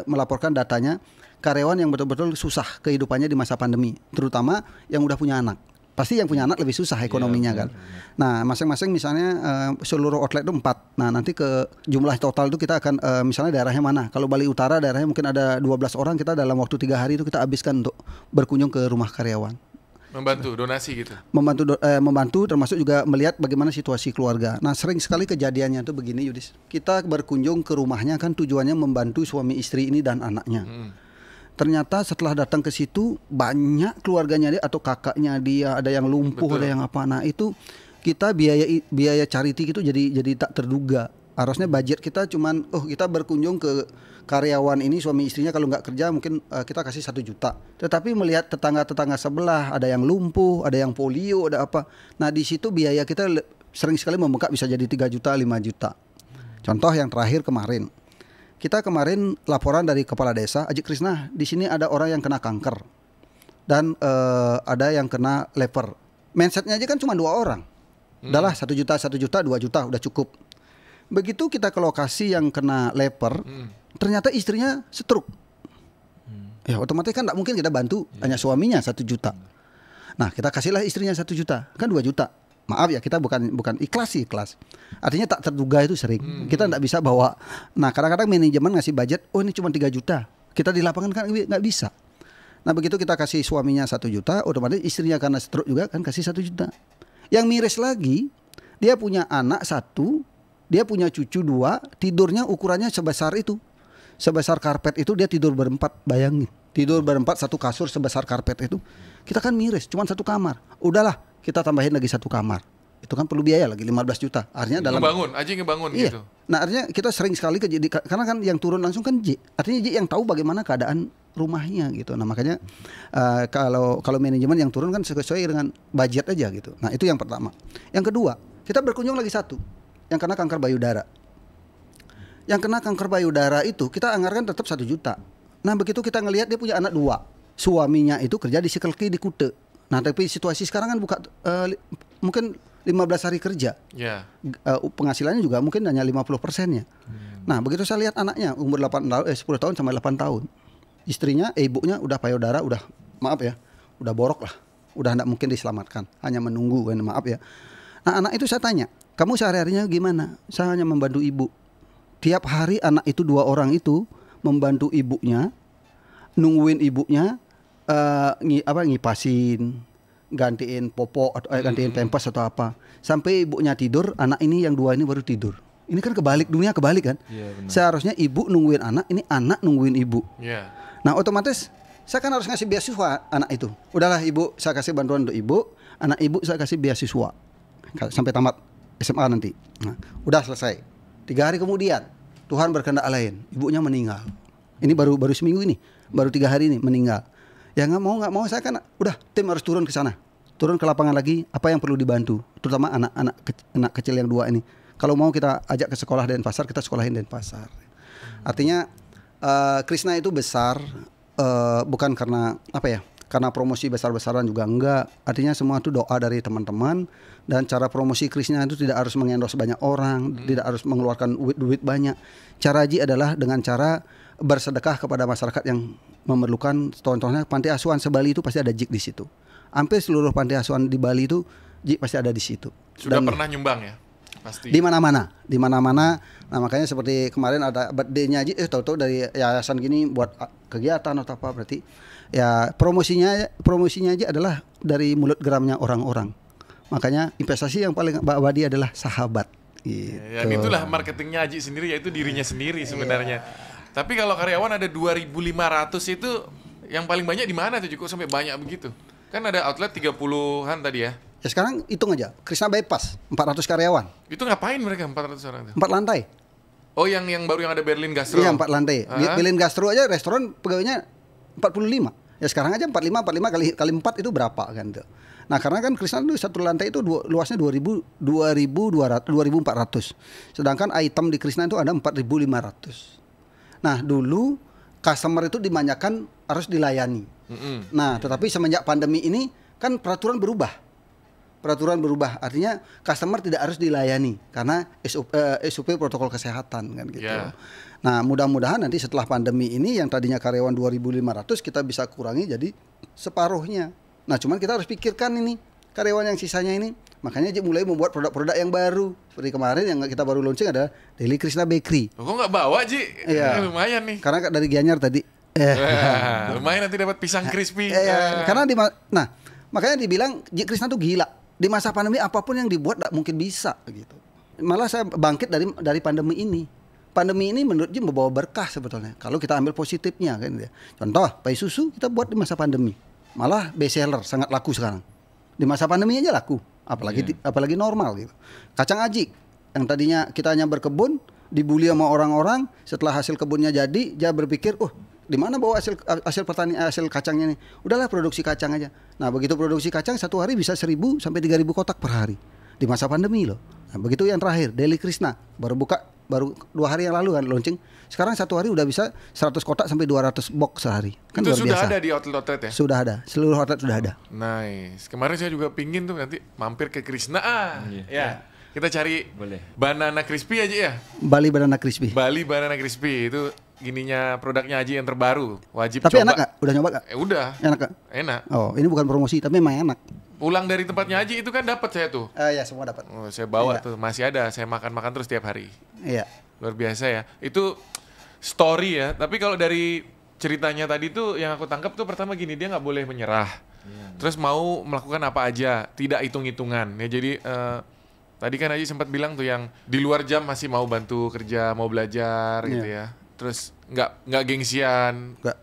melaporkan datanya karyawan yang betul-betul susah kehidupannya di masa pandemi, terutama yang udah punya anak. Pasti yang punya anak lebih susah ekonominya kan. Nah, masing-masing misalnya seluruh outlet itu 4. Nah, nanti ke jumlah total itu kita akan misalnya daerahnya mana. Kalau Bali Utara daerahnya mungkin ada 12 orang, kita dalam waktu 3 hari itu kita habiskan untuk berkunjung ke rumah karyawan. Membantu donasi gitu. Membantu termasuk juga melihat bagaimana situasi keluarga. Nah, sering sekali kejadiannya itu begini Yudis. Kita berkunjung ke rumahnya kan tujuannya membantu suami istri ini dan anaknya. Ternyata setelah datang ke situ banyak keluarganya dia atau kakaknya dia ada yang lumpuh, ada yang apa. Nah, itu kita biaya charity itu jadi tak terduga. Harusnya budget kita cuman kita berkunjung ke karyawan ini suami istrinya kalau nggak kerja mungkin kita kasih 1 juta. Tetapi melihat tetangga-tetangga sebelah ada yang lumpuh, ada yang polio, ada apa. Nah, di situ biaya kita sering sekali membengkak bisa jadi 3 juta, 5 juta. Contoh yang terakhir kemarin. Kita kemarin laporan dari kepala desa Aji Krisna, di sini ada orang yang kena kanker dan ada yang kena leper. Mindsetnya aja kan cuma 2 orang. Udahlah 1 juta, 2 juta udah cukup. Begitu kita ke lokasi yang kena leper, ternyata istrinya stroke. Ya otomatis kan nggak mungkin kita bantu hanya suaminya 1 juta. Nah, kita kasihlah istrinya 1 juta, kan 2 juta. Maaf ya, kita bukan ikhlas. Artinya tak terduga itu sering. Kita nggak bisa bawa. Nah, kadang-kadang manajemen ngasih budget, ini cuma 3 juta. Kita di lapangan kan nggak bisa. Nah, begitu kita kasih suaminya 1 juta, otomatis istrinya karena stroke juga kan kasih 1 juta. Yang miris lagi, dia punya anak 1, dia punya cucu 2, tidurnya ukurannya sebesar itu. Sebesar karpet itu dia tidur berempat, bayangin. Tidur berempat 1 kasur sebesar karpet itu. Kita kan miris, cuma 1 kamar. Udahlah, kita tambahin lagi 1 kamar. Itu kan perlu biaya lagi 15 juta. Artinya dalam ngebangun iya. gitu. Nah, artinya kita sering sekali karena kan yang turun langsung kan J. Artinya J yang tahu bagaimana keadaan rumahnya gitu. Nah, makanya kalau manajemen yang turun kan sesuai dengan budget aja gitu. Nah, itu yang pertama. Yang kedua, kita berkunjung lagi 1 yang kena kanker payudara. Yang kena kanker payudara itu kita anggarkan tetap 1 juta. Nah, begitu kita ngelihat dia punya anak 2. Suaminya itu kerja di Circle K di Kute. Nah, tapi situasi sekarang kan mungkin 15 hari kerja. Penghasilannya juga mungkin hanya 50%-nya. Nah, begitu saya lihat anaknya umur 10 tahun sampai 8 tahun. Istrinya, ibunya udah payudara, udah udah borok lah. Udah enggak mungkin diselamatkan, hanya menunggu kan, maaf ya. Nah, anak itu saya tanya, "Kamu sehari-harinya gimana?" "Saya hanya membantu ibu." Tiap hari anak itu 2 orang itu membantu ibunya, nungguin ibunya ngipasin, gantiin popok atau gantiin pempes atau apa. Sampai ibunya tidur, anak ini yang 2 ini baru tidur. Ini kan dunia kebalik kan? Seharusnya ibu nungguin anak, ini anak nungguin ibu. Nah, otomatis saya kan harus ngasih beasiswa anak itu. Udahlah ibu, saya kasih bantuan untuk ibu, anak ibu saya kasih beasiswa sampai tamat SMA nanti. Nah, udah selesai. 3 hari kemudian Tuhan berkehendak lain, ibunya meninggal. Ini baru seminggu ini, baru 3 hari ini meninggal. Ya nggak mau saya kan udah tim harus turun ke sana, turun ke lapangan lagi, apa yang perlu dibantu, terutama anak kecil yang 2 ini. Kalau mau kita ajak ke sekolah Denpasar, kita sekolahin Denpasar. Artinya Krisna itu besar bukan karena karena promosi besar-besaran juga enggak. Artinya semua itu doa dari teman-teman, dan cara promosi Krisna itu tidak harus mengendos banyak orang, tidak harus mengeluarkan duit banyak. Cara Ji adalah dengan cara bersedekah kepada masyarakat yang memerlukan. Contohnya panti asuhan se-Bali itu pasti ada Jik di situ. Hampir seluruh panti asuhan di Bali itu Jik pasti ada di situ. Sudah pernah nyumbang ya? Pasti. Di mana-mana. Nah, makanya seperti kemarin ada birthday-nya Haji, tahu-tahu dari yayasan gini buat kegiatan atau apa, berarti ya promosinya aja adalah dari mulut geramnya orang-orang. Makanya investasi yang paling abadi adalah sahabat. Gitu. Ya, itulah marketingnya Haji sendiri, yaitu dirinya sendiri sebenarnya. Tapi kalau karyawan ada 2.500 itu yang paling banyak di mana tuh kok sampai banyak begitu? Kan ada outlet 30-an tadi ya. Ya sekarang hitung aja, Krishna Bypass 400 karyawan. Itu ngapain mereka 400 orang tuh? 4 lantai. Oh, yang baru yang ada Berlin Gastro. Iya, 4 lantai. Berlin Gastro aja restoran pegawainya 45. Ya sekarang aja 45 kali 4 itu berapa kan tuh. Nah, karena kan Krishna itu satu lantai itu luasnya 2400. Sedangkan item di Krishna itu ada 4500. Nah, dulu customer itu dimanjakan harus dilayani. Nah, tetapi semenjak pandemi ini kan peraturan berubah. Artinya customer tidak harus dilayani karena SOP protokol kesehatan kan gitu. Yeah. Nah, mudah-mudahan nanti setelah pandemi ini yang tadinya karyawan 2.500 kita bisa kurangi jadi separuhnya. Nah, cuman kita harus pikirkan ini karyawan yang sisanya ini. Makanya mulai membuat produk-produk yang baru. Seperti kemarin yang kita baru launching ada Daily Krishna Bakery. Kok nggak bawa, Ji? Iya. Lumayan nih. Karena dari Gianyar tadi. Lumayan nanti dapat pisang crispy. Karena nah, makanya dibilang Krishna tuh gila. Di masa pandemi apapun yang dibuat tak mungkin bisa gitu. Malah saya bangkit dari pandemi ini. Pandemi ini menurut Jim membawa berkah sebetulnya. Kalau kita ambil positifnya kan ya. Contoh, pai susu kita buat di masa pandemi. Malah best seller, sangat laku sekarang. Di masa pandemi aja laku. Apalagi normal gitu. Kacang ajik yang tadinya kita hanya berkebun, dibully sama orang-orang, setelah hasil kebunnya jadi, dia berpikir, di mana bawa hasil kacangnya nih? Udahlah produksi kacang aja. Nah, begitu produksi kacang satu hari bisa 1.000 sampai 3.000 kotak per hari di masa pandemi loh. Nah, begitu yang terakhir Daily Krishna baru 2 hari yang lalu kan launching. Sekarang satu hari udah bisa 100 kotak sampai 200 box sehari. Kan itu luar sudah biasa. Ada di outlet ya? Sudah ada, seluruh outlet sudah ada. Nice. Kemarin saya juga pingin tuh nanti mampir ke Krishna. Ya. Kita cari Boleh. Banana Crispy aja ya. Bali Banana Crispy. Bali Banana Crispy itu gininya produknya Haji yang terbaru. Wajib Tapi coba. enak gak? Udah nyoba gak? Udah. Enak gak? Enak. Oh, ini bukan promosi tapi memang enak. Pulang dari tempatnya Haji itu kan dapat saya tuh. Ya semua dapat. Oh, saya bawa tuh, masih ada. Saya makan terus tiap hari. Iya. Luar biasa ya. Itu story ya. Tapi kalau dari ceritanya tadi tuh yang aku tangkap tuh pertama gini, dia nggak boleh menyerah. Terus mau melakukan apa aja, tidak hitung-hitungan. Ya jadi tadi kan Haji sempat bilang tuh yang di luar jam masih mau bantu kerja, mau belajar gitu ya. Terus nggak gengsian. Nggak.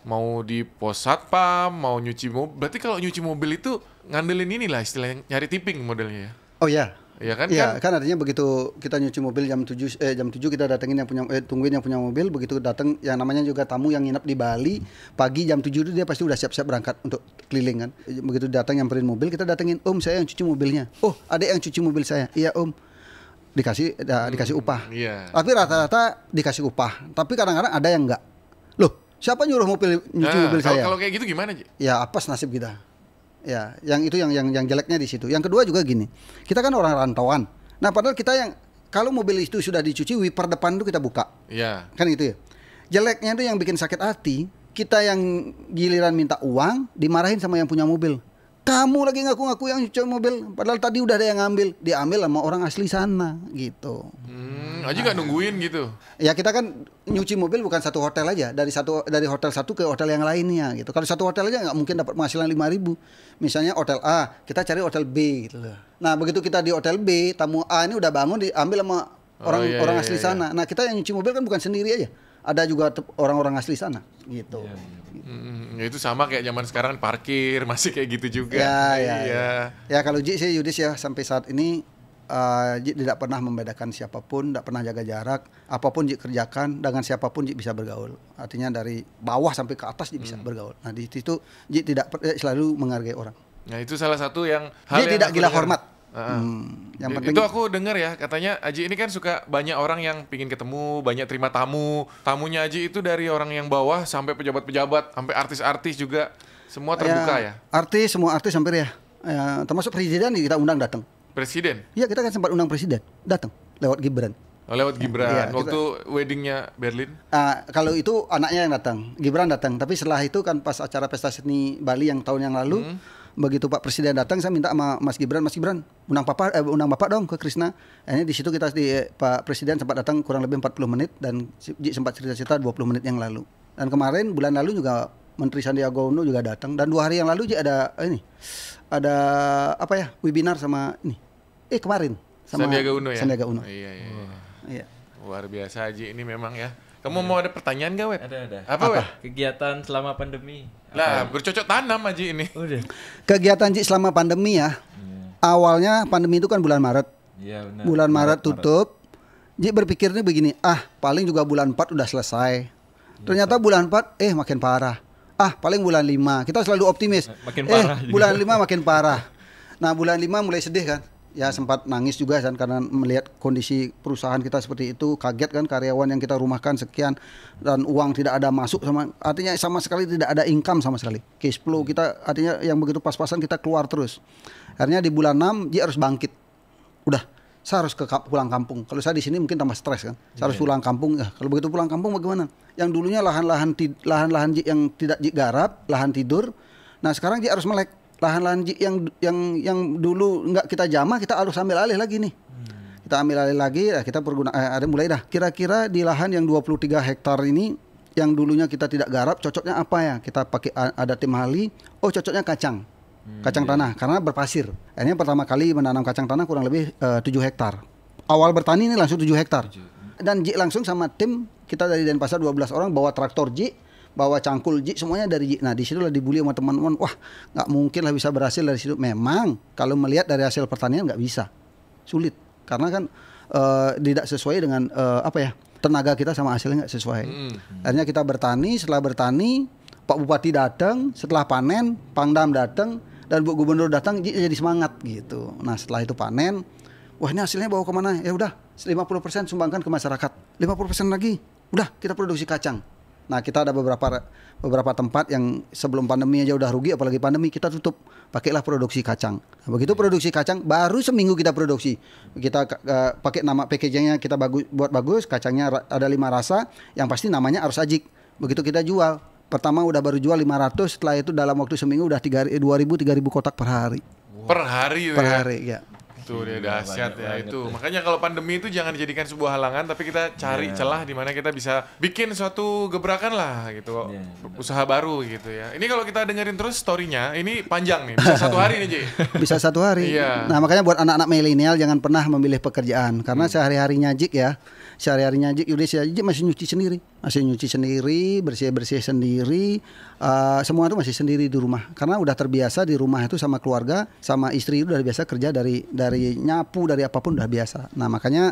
Mau di pos satpam, mau nyuci mobil. Berarti kalau nyuci mobil itu ngandelin inilah istilahnya nyari tipping modelnya ya. Oh ya. Iya kan? Iya, kan artinya begitu kita nyuci mobil jam 7 kita datengin yang punya tungguin yang punya mobil, begitu datang yang namanya juga tamu yang nginep di Bali, pagi jam 7 itu dia pasti udah siap-siap berangkat untuk keliling kan. Begitu datang nyamperin mobil, kita datengin, "Om, saya yang cuci mobilnya." "Oh, ada yang cuci mobil saya." "Iya, Om." Dikasih upah. Iya. Tapi rata-rata dikasih upah, tapi kadang-kadang ada yang enggak. Loh, siapa nyuruh nyuci mobil saya? Kalau kayak gitu gimana, Ji? Ya, apes nasib kita. Ya, yang itu yang jeleknya di situ. Yang kedua juga gini, kita kan orang rantauan. Nah, padahal kita yang kalau mobil itu sudah dicuci, wiper depan itu kita buka. Iya. Kan gitu ya. Jeleknya itu yang bikin sakit hati, kita yang giliran minta uang, dimarahin sama yang punya mobil. Kamu lagi ngaku-ngaku yang nyuci mobil, padahal tadi udah ada yang ngambil, diambil sama orang asli sana, gitu. Haji nggak nungguin gitu. Ya kita kan nyuci mobil bukan satu hotel aja, dari hotel satu ke hotel yang lainnya gitu. Kalau satu hotel aja nggak mungkin dapat penghasilan 5.000. Misalnya hotel A, kita cari hotel B gitu loh. Nah, begitu kita di hotel B, tamu A ini udah bangun diambil sama orang asli sana. Nah, kita yang nyuci mobil kan bukan sendiri aja. Ada juga orang-orang asli sana gitu. Ya itu sama kayak zaman sekarang parkir masih kayak gitu juga. Ya. Ya kalau Ji sih Yudis ya sampai saat ini Ji tidak pernah membedakan siapapun, tidak pernah jaga jarak. Apapun Ji kerjakan dengan siapapun Ji bisa bergaul. Artinya dari bawah sampai ke atas Ji bisa bergaul. Nah di situ Ji tidak selalu menghargai orang. Nah itu salah satu yang Ji tidak gila hormat. Yang penting itu aku dengar ya, katanya Aji ini kan suka banyak orang yang pingin ketemu, banyak terima tamunya Aji itu dari orang yang bawah sampai pejabat-pejabat, sampai artis-artis juga, semua terbuka ya. Semua artis hampir ya, termasuk presiden kita undang datang. Presiden? Iya, kita kan sempat undang presiden datang lewat Gibran. Lewat Gibran, ya, waktu weddingnya Berlin? Kalau itu anaknya yang datang, Gibran datang. Tapi setelah itu kan pas acara pesta seni Bali yang tahun yang lalu, begitu Pak Presiden datang, saya minta sama Mas Gibran, undang Bapak dong ke Krisna. Akhirnya di situ kita Pak Presiden sempat datang kurang lebih 40 menit dan Ji sempat cerita-cerita 20 menit yang lalu. Dan kemarin bulan lalu juga Menteri Sandiaga Uno juga datang, dan 2 hari yang lalu Ji ada webinar sama kemarin sama Sandiaga Uno ya. Sandiaga Uno. Iya. Luar biasa Haji ini memang ya. Kamu mau ada pertanyaan gak, Wet? Ada. Apa, Wet? Kegiatan selama pandemi. Lah, bercocok tanam Haji ini. Udah. Kegiatan Ji selama pandemi ya. Awalnya pandemi itu kan bulan Maret. Iya benar. Bulan Maret tutup. Ji berpikirnya begini, paling juga bulan 4 udah selesai. Ternyata bulan 4 makin parah. Paling bulan 5. Kita selalu optimis. Makin parah juga. Bulan 5 makin parah. Nah, bulan 5 mulai sedih kan. Ya sempat nangis juga kan karena melihat kondisi perusahaan kita seperti itu, kaget kan karyawan yang kita rumahkan sekian dan uang tidak ada masuk, artinya sama sekali tidak ada income sama sekali. Cash flow kita artinya yang begitu pas-pasan kita keluar terus. Akhirnya di bulan 6 dia harus bangkit. Udah, saya harus pulang kampung. Kalau saya di sini mungkin tambah stres kan. Saya harus pulang kampung. Kalau begitu pulang kampung bagaimana? Yang dulunya lahan-lahan yang tidak garap, lahan tidur. Nah, sekarang dia harus melek. Lahan-lahan yang dulu nggak kita jamah, kita harus ambil alih lagi nih. Kita ambil alih lagi, kita ada mulai dah. Kira-kira di lahan yang 23 hektar ini, yang dulunya kita tidak garap, cocoknya apa ya? Kita pakai ada tim ahli. Cocoknya kacang tanah, karena berpasir. Akhirnya pertama kali menanam kacang tanah kurang lebih 7 hektar. Awal bertani ini langsung 7 hektar. Dan Ji langsung sama tim kita dari Denpasar 12 orang bawa traktor Ji, bawa cangkul Ji, semuanya dari Ji. Nah, di situ lah dibully sama teman-teman. Wah, nggak mungkin lah bisa berhasil dari situ. Memang kalau melihat dari hasil pertanian nggak bisa, sulit. Karena kan tidak sesuai dengan tenaga kita sama hasilnya nggak sesuai. Akhirnya kita bertani. Setelah bertani, Pak Bupati datang. Setelah panen, Pangdam datang dan Bu Gubernur datang. Ji jadi semangat gitu. Nah, setelah itu panen, wah ini hasilnya bawa kemana? Ya udah, 50% sumbangkan ke masyarakat. 50% lagi, udah kita produksi kacang. Nah, kita ada beberapa tempat yang sebelum pandemi aja udah rugi, apalagi pandemi kita tutup. Pakailah produksi kacang. Nah, begitu produksi kacang, baru seminggu kita produksi. Kita pakai nama packagingnya kita buat bagus, kacangnya ada 5 rasa, yang pasti namanya harus Ajik. Begitu kita jual, pertama baru jual 500, setelah itu dalam waktu seminggu udah 2.000-3.000 kotak per hari. Per hari Per hari ya. Itu dia dahsyat ya itu. Makanya kalau pandemi itu jangan dijadikan sebuah halangan, tapi kita cari celah di mana kita bisa bikin suatu gebrakan lah gitu. Usaha baru gitu ya. Ini kalau kita dengerin terus story-nya, ini panjang nih. Bisa 1 hari nih, Ji. Bisa 1 hari. Iya. Nah, makanya buat anak-anak milenial jangan pernah memilih pekerjaan karena sehari-harinya Jik ya. Sehari-harinya Jik masih nyuci sendiri, bersih-bersih sendiri, semua itu masih sendiri di rumah. Karena udah terbiasa di rumah itu sama keluarga, sama istri itu udah biasa kerja dari nyapu, dari apapun udah biasa. Nah, makanya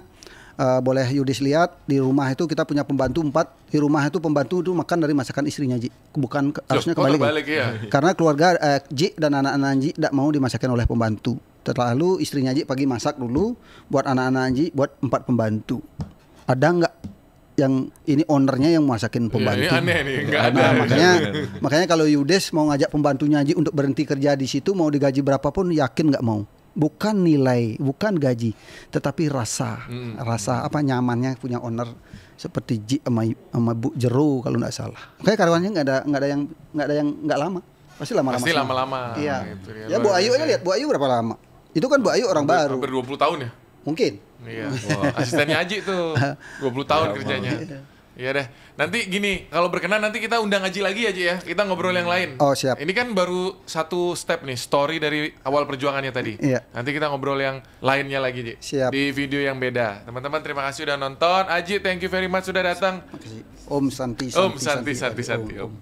boleh Yudis lihat di rumah itu kita punya pembantu 4. Di rumah itu pembantu itu makan dari masakan istrinya Ji. Bukan harusnya kebalik. Ya? Karena keluarga Ji dan anak-anak Ji tidak mau dimasakin oleh pembantu. Lalu istrinya Ji pagi masak dulu buat anak-anak Ji, buat 4 pembantu. Ada nggak yang ini ownernya yang masakin pembantu? Ya, ini aneh nih, nggak ada. Nah, makanya kalau Yudes mau ngajak pembantunya Ji untuk berhenti kerja di situ, mau digaji berapapun yakin nggak mau. Bukan nilai, bukan gaji, tetapi rasa nyamannya punya owner seperti Ji sama Bu Jero kalau nggak salah. Kayak karyawannya nggak ada yang nggak lama, pasti lama-lama. Pasti lama-lama. Iya. Gitu, ya Bu Ayu aja lihat, Bu Ayu berapa lama? Itu kan Bu Ayu orang baru. Hampir 20 tahun ya? Mungkin. Iya. Asistennya Aji tuh 20 tahun kerjanya. Iya deh. Nanti gini, kalau berkenan nanti kita undang Aji lagi aja ya. Kita ngobrol yang lain. Oh, siap. Ini kan baru 1 step nih, story dari awal perjuangannya tadi. Iya. Nanti kita ngobrol yang lainnya lagi, Ji. Siap. Di video yang beda. Teman-teman terima kasih udah nonton. Aji, thank you very much sudah datang. Makasih. Om Santi. Om Santi. Om.